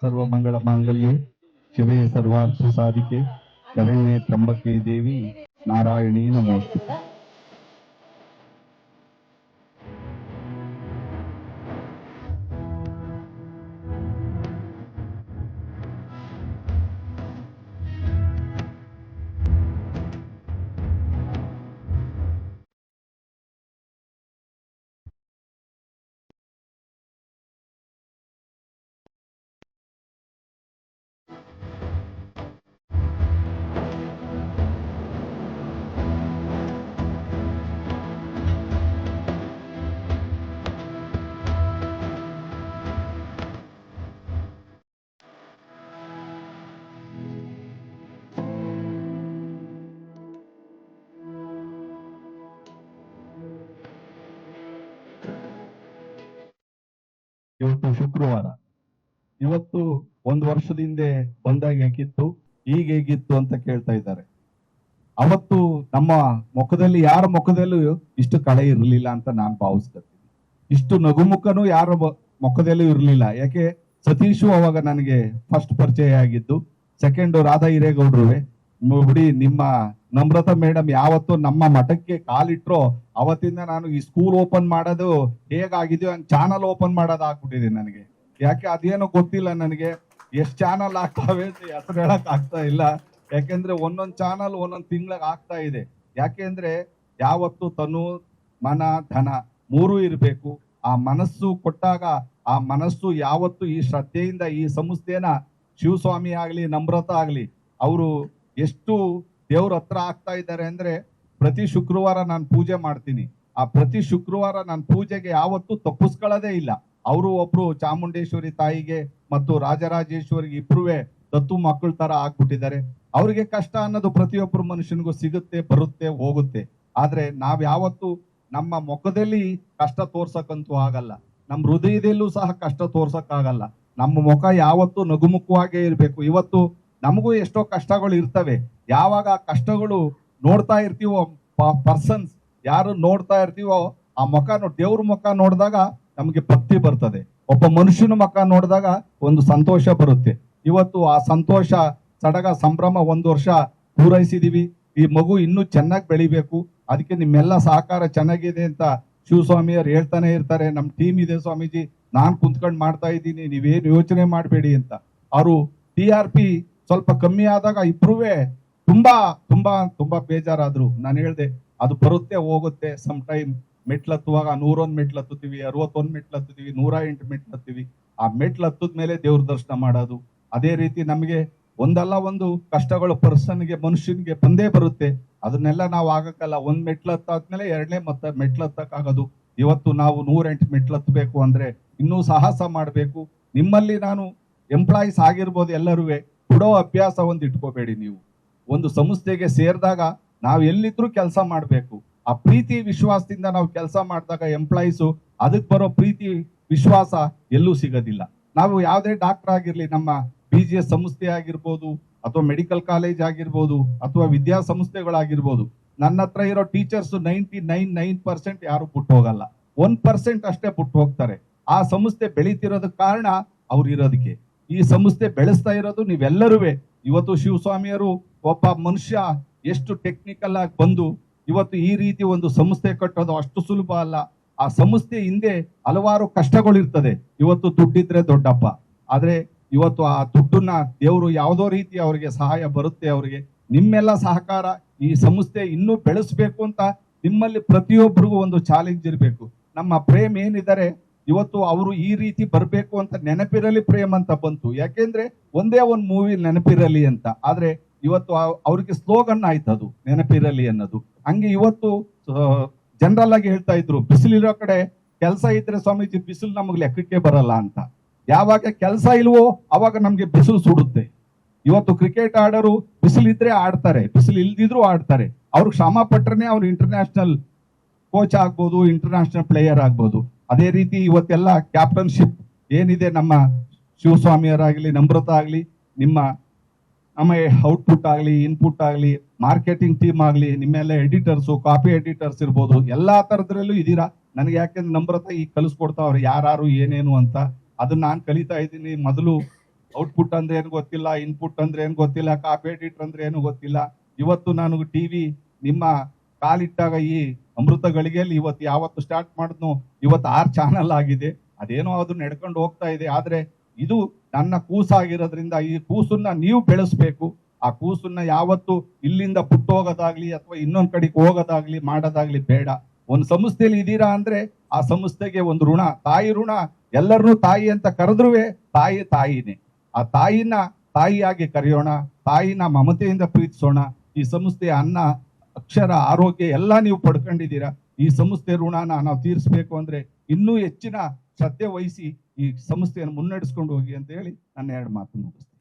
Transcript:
सर्वमंगल मांगल्ये शिवे सर्वार्थ साधिके शरण्ये त्र्यंबके देवी नारायणी नमोस्तुते. ಇವತ್ತು ಶುಕ್ರವಾರ. ಇವತ್ತು ಒಂದು ವರ್ಷದ ಹಿಂದೆ ಬಂದಾಗ ಹೇಗಿತ್ತು, ಈಗ ಹೇಗಿತ್ತು ಅಂತ ಕೇಳ್ತಾ ಇದ್ದಾರೆ. ಅವತ್ತು ನಮ್ಮ ಮುಖದಲ್ಲಿ ಯಾರ ಮುಖದಲ್ಲೂ ಇಷ್ಟು ಕಳೆ ಇರಲಿಲ್ಲ ಅಂತ ನಾನು ಭಾವಿಸ್ತೀನಿ. ಇಷ್ಟು ನಗುಮುಖನೂ ಯಾರ ಮುಖದಲ್ಲೂ ಇರಲಿಲ್ಲ. ಯಾಕೆ, ಸತೀಶು ಅವಾಗ ನನಗೆ ಫಸ್ಟ್ ಪರಿಚಯ ಆಗಿದ್ದು. ಸೆಕೆಂಡ್ ರಾಧಾ ಹಿರೇಗೌಡ್ರುವೆ. ಬಿಡಿ, ನಿಮ್ಮ ನಮ್ರತಾ ಮೇಡಮ್ ಯಾವತ್ತು ನಮ್ಮ ಮಠಕ್ಕೆ ಕಾಲಿಟ್ರೋ ಅವತ್ತಿಂದ ನಾನು ಈ ಸ್ಕೂಲ್ ಓಪನ್ ಮಾಡೋದು ಹೇಗಾಗಿದೆಯೋ ಹಂಗೆ ಚಾನಲ್ ಓಪನ್ ಮಾಡೋದು ಆಗ್ಬಿಟ್ಟಿದೆ ನನಗೆ. ಯಾಕೆ ಅದೇನೋ ಗೊತ್ತಿಲ್ಲ ನನಗೆ, ಎಷ್ಟು ಚಾನಲ್ ಆಗ್ತಾವೆ ಅಂತ ಹೆಸರು ಹೇಳಕ್ ಆಗ್ತಾ ಇಲ್ಲ. ಯಾಕೆಂದ್ರೆ ಒಂದೊಂದು ಚಾನಲ್ ಒಂದೊಂದು ತಿಂಗಳಿಗೆ ಆಗ್ತಾ ಇದೆ. ಯಾಕೆಂದ್ರೆ ಯಾವತ್ತು ತನು ಮನ ಧನ ಮೂರೂ ಇರಬೇಕು. ಆ ಮನಸ್ಸು ಕೊಟ್ಟಾಗ ಆ ಮನಸ್ಸು ಯಾವತ್ತು ಈ ಶ್ರದ್ಧೆಯಿಂದ ಈ ಸಂಸ್ಥೆನ ಶಿವಸ್ವಾಮಿ ಆಗ್ಲಿ ನಮ್ರತಾ ಆಗ್ಲಿ ಅವರು ಎಷ್ಟು ದೇವ್ರ ಹತ್ರ ಆಗ್ತಾ ಇದ್ದಾರೆ ಅಂದ್ರೆ, ಪ್ರತಿ ಶುಕ್ರವಾರ ನಾನು ಪೂಜೆ ಮಾಡ್ತೀನಿ. ಆ ಪ್ರತಿ ಶುಕ್ರವಾರ ನಾನು ಪೂಜೆಗೆ ಯಾವತ್ತೂ ತಪ್ಪಿಸ್ಕೊಳ್ಳೋದೇ ಇಲ್ಲ. ಅವರು ಒಬ್ರು ಚಾಮುಂಡೇಶ್ವರಿ ತಾಯಿಗೆ ಮತ್ತು ರಾಜರಾಜೇಶ್ವರಿಗೆ ಇಬ್ರುವೆ ದತ್ತು ಮಕ್ಕಳ ತರ ಆಗ್ಬಿಟ್ಟಿದ್ದಾರೆ. ಅವ್ರಿಗೆ ಕಷ್ಟ ಅನ್ನೋದು ಪ್ರತಿಯೊಬ್ಬರು ಮನುಷ್ಯನಿಗೂ ಸಿಗುತ್ತೆ, ಬರುತ್ತೆ, ಹೋಗುತ್ತೆ. ಆದ್ರೆ ನಾವ್ ಯಾವತ್ತು ನಮ್ಮ ಮುಖದಲ್ಲಿ ಕಷ್ಟ ತೋರ್ಸಕ್ಕಂತೂ ಆಗಲ್ಲ, ನಮ್ಮ ಹೃದಯದಲ್ಲೂ ಸಹ ಕಷ್ಟ ತೋರ್ಸಕ್ ಆಗಲ್ಲ. ನಮ್ಮ ಮುಖ ಯಾವತ್ತು ನಗುಮುಖವಾಗೇ ಇರ್ಬೇಕು. ಇವತ್ತು ನಮಗೂ ಎಷ್ಟೋ ಕಷ್ಟಗಳು ಇರ್ತವೆ. ಯಾವಾಗ ಆ ಕಷ್ಟಗಳು ನೋಡ್ತಾ ಇರ್ತೀವೋ, ಪರ್ಸನ್ಸ್ ಯಾರು ನೋಡ್ತಾ ಇರ್ತೀವೋ ಆ ಮುಖ ದೇವ್ರ ಮುಖ ನೋಡಿದಾಗ ನಮಗೆ ಭಕ್ತಿ ಬರ್ತದೆ. ಒಬ್ಬ ಮನುಷ್ಯನ ಮುಖ ನೋಡಿದಾಗ ಒಂದು ಸಂತೋಷ ಬರುತ್ತೆ. ಇವತ್ತು ಆ ಸಂತೋಷ ಸಡಗ ಸಂಭ್ರಮ 1 ವರ್ಷ ಪೂರೈಸಿದೀವಿ. ಈ ಮಗು ಇನ್ನೂ ಚೆನ್ನಾಗಿ ಬೆಳಿಬೇಕು. ಅದಕ್ಕೆ ನಿಮ್ಮೆಲ್ಲ ಸಹಕಾರ ಚೆನ್ನಾಗಿದೆ ಅಂತ ಶಿವಸ್ವಾಮಿಯವ್ರು ಹೇಳ್ತಾನೆ ಇರ್ತಾರೆ. ನಮ್ಮ ಟೀಮ್ ಇದೆ ಸ್ವಾಮೀಜಿ, ನಾನ್ ಕುಂತ್ಕೊಂಡು ಮಾಡ್ತಾ ಇದ್ದೀನಿ, ನೀವೇನು ಯೋಚನೆ ಮಾಡಬೇಡಿ ಅಂತ. ಅವರು TRP ಸ್ವಲ್ಪ ಕಮ್ಮಿ ಆದಾಗ ಇಬ್ರುವೆ ತುಂಬಾ ತುಂಬಾ ತುಂಬಾ ಬೇಜಾರಾದ್ರು. ನಾನು ಹೇಳ್ದೆ, ಅದು ಬರುತ್ತೆ ಹೋಗುತ್ತೆ. ಸಮ್ ಟೈಮ್ ಮೆಟ್ಲತ್ತುವಾಗ 101 ಮೆಟ್ಲು ಹತ್ತುತ್ತೀವಿ, 61 ಮೆಟ್ಲು ಹತ್ತುತ್ತೀವಿ, 108 ಮೆಟ್ಲು ಹತ್ತೀವಿ. ಆ ಮೆಟ್ಲು ಹತ್ತದ ಮೇಲೆ ದೇವ್ರ ದರ್ಶನ ಮಾಡೋದು. ಅದೇ ರೀತಿ ನಮಗೆ ಒಂದಲ್ಲ ಒಂದು ಕಷ್ಟಗಳು ಪರ್ಸನ್ಗೆ ಮನುಷ್ಯನಿಗೆ ಬಂದೇ ಬರುತ್ತೆ. ಅದನ್ನೆಲ್ಲ ನಾವು ಆಗಕ್ಕಲ್ಲ. 1 ಮೆಟ್ಲು ಹತ್ತಾದ್ಮೇಲೆ 2ನೇ ಮತ್ತೆ ಮೆಟ್ಲು ಹತ್ತಕ್ಕಾಗೋದು. ಇವತ್ತು ನಾವು 108 ಮೆಟ್ಲು ಹತ್ತಬೇಕು ಅಂದ್ರೆ ಇನ್ನೂ ಸಾಹಸ ಮಾಡಬೇಕು. ನಿಮ್ಮಲ್ಲಿ ನಾನು ಎಂಪ್ಲಾಯೀಸ್ ಆಗಿರ್ಬೋದು, ಎಲ್ಲರೂ ಬಿಡೋ ಅಭ್ಯಾಸ ಒಂದು ಇಟ್ಕೋಬೇಡಿ. ನೀವು ಒಂದು ಸಂಸ್ಥೆಗೆ ಸೇರಿದಾಗ ನಾವು ಎಲ್ಲಿದ್ರೂ ಕೆಲಸ ಮಾಡಬೇಕು. ಆ ಪ್ರೀತಿ ವಿಶ್ವಾಸದಿಂದ ನಾವು ಕೆಲಸ ಮಾಡಿದಾಗ ಎಂಪ್ಲಾಯೀಸು ಅದಕ್ಕೆ ಬರೋ ಪ್ರೀತಿ ವಿಶ್ವಾಸ ಎಲ್ಲೂ ಸಿಗೋದಿಲ್ಲ. ನಾವು ಯಾವುದೇ ಡಾಕ್ಟರ್ ಆಗಿರ್ಲಿ, ನಮ್ಮ BGS ಸಂಸ್ಥೆ ಆಗಿರ್ಬೋದು ಅಥವಾ ಮೆಡಿಕಲ್ ಕಾಲೇಜ್ ಆಗಿರ್ಬೋದು ಅಥವಾ ವಿದ್ಯಾಸಂಸ್ಥೆಗಳಾಗಿರ್ಬೋದು, ನನ್ನ ಹತ್ರ ಇರೋ ಟೀಚರ್ಸ್ 99.9% ಯಾರು ಬಿಟ್ಟು ಹೋಗಲ್ಲ. 1% ಅಷ್ಟೇ ಬಿಟ್ಟು ಹೋಗ್ತಾರೆ. ಆ ಸಂಸ್ಥೆ ಬೆಳೀತಿರೋದಕ್ಕೆ ಕಾರಣ ಅವ್ರು ಇರೋದಕ್ಕೆ. ಈ ಸಂಸ್ಥೆ ಬೆಳೆಸ್ತಾ ಇರೋದು ನೀವೆಲ್ಲರೂ. ಇವತ್ತು ಶಿವಸ್ವಾಮಿಯವರು ಒಬ್ಬ ಮನುಷ್ಯ ಎಷ್ಟು ಟೆಕ್ನಿಕಲ್ ಆಗಿ ಬಂದು ಇವತ್ತು ಈ ರೀತಿ ಒಂದು ಸಂಸ್ಥೆ ಕಟ್ಟೋದು ಅಷ್ಟು ಸುಲಭ ಅಲ್ಲ. ಆ ಸಂಸ್ಥೆ ಹಿಂದೆ ಹಲವಾರು ಕಷ್ಟಗಳು ಇರ್ತದೆ. ಇವತ್ತು ದುಡ್ಡಿದ್ರೆ ದೊಡ್ಡಪ್ಪ, ಆದ್ರೆ ಇವತ್ತು ಆ ದುಡ್ಡನ್ನ ದೇವರು ಯಾವುದೋ ರೀತಿ ಅವರಿಗೆ ಸಹಾಯ ಬರುತ್ತೆ. ಅವರಿಗೆ ನಿಮ್ಮೆಲ್ಲ ಸಹಕಾರ ಈ ಸಂಸ್ಥೆ ಇನ್ನೂ ಬೆಳೆಸ್ಬೇಕು ಅಂತ ನಿಮ್ಮಲ್ಲಿ ಪ್ರತಿಯೊಬ್ಬರಿಗೂ ಒಂದು ಚಾಲೆಂಜ್ ಇರಬೇಕು. ನಮ್ಮ ಪ್ರೇಮ್ ಏನಿದ್ದಾರೆ ಇವತ್ತು ಅವರು ಈ ರೀತಿ ಬರಬೇಕು ಅಂತ ನೆನಪಿರಲಿ ಪ್ರೇಮ್ ಅಂತ ಬಂತು. ಯಾಕೆಂದ್ರೆ ಒಂದೇ ಒಂದು ಮೂವಿ ನೆನಪಿರಲಿ ಅಂತ. ಆದ್ರೆ ಇವತ್ತು ಅವ್ರಿಗೆ ಸ್ಲೋಗನ್ ಆಯ್ತು ಅದು ನೆನಪಿರಲಿ ಅನ್ನೋದು. ಹಂಗೆ ಇವತ್ತು ಜನರಲ್ ಆಗಿ ಹೇಳ್ತಾ ಇದ್ರು, ಬಿಸಿಲಿರೋ ಕಡೆ ಕೆಲಸ ಇದ್ರೆ ಸ್ವಾಮೀಜಿ ಬಿಸಿಲು ನಮಗೆ ಲೆಕ್ಕಕ್ಕೆ ಬರಲ್ಲ ಅಂತ. ಯಾವಾಗ ಕೆಲಸ ಇಲ್ವೋ ಅವಾಗ ನಮ್ಗೆ ಬಿಸಿಲು ಸುಡುತ್ತೆ. ಇವತ್ತು ಕ್ರಿಕೆಟ್ ಆಡೋರು ಬಿಸಿಲಿದ್ರೆ ಆಡ್ತಾರೆ, ಬಿಸಿಲು ಇಲ್ದಿದ್ರು ಆಡ್ತಾರೆ. ಅವ್ರಿಗೆ ಶ್ರಮ ಪಟ್ರೆ ಅವ್ರು ಇಂಟರ್ನ್ಯಾಷನಲ್ ಕೋಚ್ ಆಗ್ಬೋದು, ಇಂಟರ್ನ್ಯಾಷನಲ್ ಪ್ಲೇಯರ್ ಆಗ್ಬೋದು. ಅದೇ ರೀತಿ ಇವತ್ತೆಲ್ಲ ಕ್ಯಾಪ್ಟನ್ಶಿಪ್ ಏನಿದೆ, ನಮ್ಮ ಶಿವಸ್ವಾಮಿಯವರಾಗ್ಲಿ ನಮ್ರತಾ ಆಗ್ಲಿ, ನಿಮ್ಮ ಔಟ್ಪುಟ್ ಆಗಲಿ ಇನ್ಪುಟ್ ಆಗಲಿ ಮಾರ್ಕೆಟಿಂಗ್ ಟೀಮ್ ಆಗಲಿ, ನಿಮ್ಮೆಲ್ಲ ಎಡಿಟರ್ಸು ಕಾಪಿ ಎಡಿಟರ್ಸ್ ಇರ್ಬೋದು, ಎಲ್ಲಾ ತರದ್ರಲ್ಲೂ ಇದ್ದೀರಾ. ನನಗೆ ಯಾಕೆಂದ್ರೆ ನಮ್ರತಾ ಈಗ ಕಲಿಸ್ಕೊಡ್ತಾವ್ರೆ ಯಾರು ಏನೇನು ಅಂತ. ಅದನ್ನ ನಾನು ಕಲಿತಾ ಇದ್ದೀನಿ. ಮೊದಲು ಔಟ್ಪುಟ್ ಅಂದ್ರೆ ಏನು ಗೊತ್ತಿಲ್ಲ, ಇನ್ಪುಟ್ ಅಂದ್ರೆ ಏನು ಗೊತ್ತಿಲ್ಲ, ಕಾಪಿ ಎಡಿಟರ್ ಅಂದ್ರೆ ಏನು ಗೊತ್ತಿಲ್ಲ. ಇವತ್ತು ನಾನು ಟಿವಿ ನಿಮ್ಮ ಕಾಲಿಟ್ಟಾಗ ಈ ಅಮೃತ ಗಳಿಗೆಯಲ್ಲಿ ಇವತ್ತು ಯಾವತ್ತು ಸ್ಟಾರ್ಟ್ ಮಾಡಿದ್ನು ಇವತ್ತು 6 ಚಾನಲ್ ಆಗಿದೆ. ಅದೇನೋ ಅದು ನಡ್ಕೊಂಡು ಹೋಗ್ತಾ ಇದೆ. ಆದ್ರೆ ಇದು ನನ್ನ ಕೂಸಾಗಿರೋದ್ರಿಂದ ಈ ಕೂಸನ್ನ ನೀವು ಬೆಳೆಸ್ಬೇಕು. ಆ ಕೂಸನ್ನ ಯಾವತ್ತು ಇಲ್ಲಿಂದ ಹೋಗೋದಾಗ್ಲಿ ಅಥವಾ ಇನ್ನೊಂದ್ ಕಡೆಗೆ ಹೋಗೋದಾಗ್ಲಿ ಮಾಡೋದಾಗ್ಲಿ ಬೇಡ. ಒಂದು ಸಂಸ್ಥೆಯಲ್ಲಿ ಇದ್ದೀರಾ ಅಂದ್ರೆ ಆ ಸಂಸ್ಥೆಗೆ ಒಂದು ಋಣ, ತಾಯಿ ಋಣ. ಎಲ್ಲರನ್ನೂ ತಾಯಿ ಅಂತ ಕರೆದ್ರುವೆ ತಾಯಿನೇ. ಆ ತಾಯಿನ ತಾಯಿಯಾಗಿ ಕರೆಯೋಣ, ತಾಯಿನ ಮಮತೆಯಿಂದ ಪ್ರೀತಿಸೋಣ. ಈ ಸಂಸ್ಥೆಯ ಅನ್ನ, ಅಕ್ಷರ, ಆರೋಗ್ಯ ಎಲ್ಲ ನೀವು ಪಡ್ಕೊಂಡಿದ್ದೀರಾ. ಈ ಸಂಸ್ಥೆ ಋಣನ ನಾವು ತೀರಿಸಬೇಕು ಅಂದ್ರೆ ಇನ್ನೂ ಹೆಚ್ಚಿನ ಶ್ರದ್ಧೆ ವಹಿಸಿ ಈ ಸಂಸ್ಥೆಯನ್ನು ಮುನ್ನಡೆಸ್ಕೊಂಡು ಹೋಗಿ ಅಂತ ಹೇಳಿ ನನ್ನ 2 ಮಾತು ಮುಗಿಸ್ತೇನೆ.